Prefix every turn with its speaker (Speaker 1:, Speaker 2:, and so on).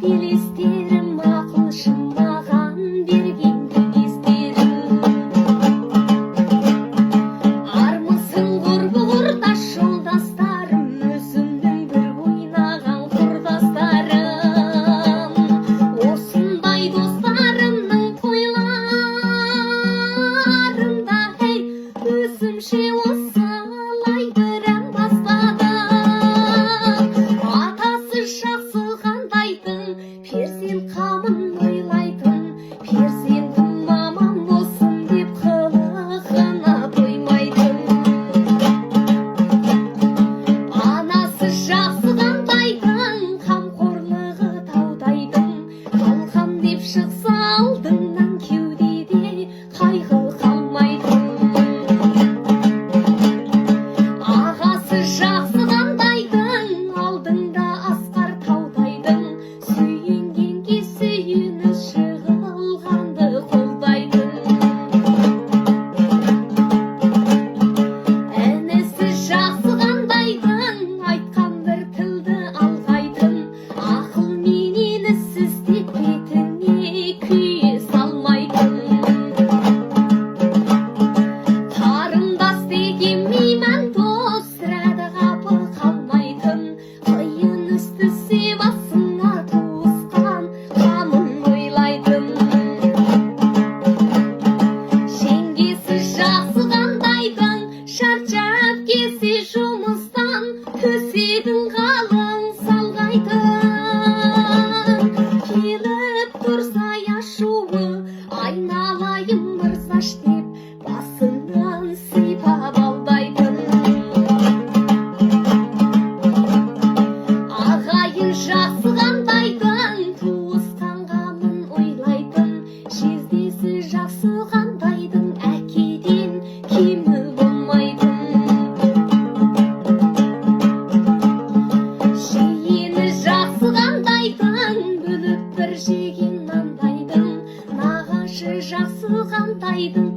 Speaker 1: белестерім ақылшым маған берген кеңестерім. Армысың құрбы құрдас жолдастарым, өзімнің бір ойнаған құрдастарым. Осындай достарымның тойларында өзімше осылай бір ән бастадым. Атасы жақсы қандайтын, перзент қамын ойлайтын, перзентім мамам болсын деп қылығына тоймайтын. Анасы жақсы қандайтын, қамқорлығы таудайтын, қалқам деп шықса алдыңнан кеудеде қайғы қалмайтын. Ағасы жақсы қандайтын, алдыңда асқар таудайтын, сүйенгенге сүйініш жығылғанды қолдайтын. Інісі жақсы қандайтын, айтқан бір тілді алғайтын, ақыл менен ізсіздеп бетіне күйе салмайтын. Қарындас деген мейман дос, сірәді қапы қалмайтын, қиын істі басына туысқан қамын ойлайтын. Жеңгесі жақсы қандайтын, шаршап келсе жұмыстан, төсегін қалың салғайтын. Келіп тұрса ашуы, айналайын мырзаш деп басынан сипап алдайтын. Ағайын жақсы қандайтын, туысқан қамын ойлайтын, жездесі жақсы қандайтын, әкеден кемі болмайтын. Жиені жақсы қандайтын, бөліп бір жеген нандайтын, нағашы жақсы қандайтын,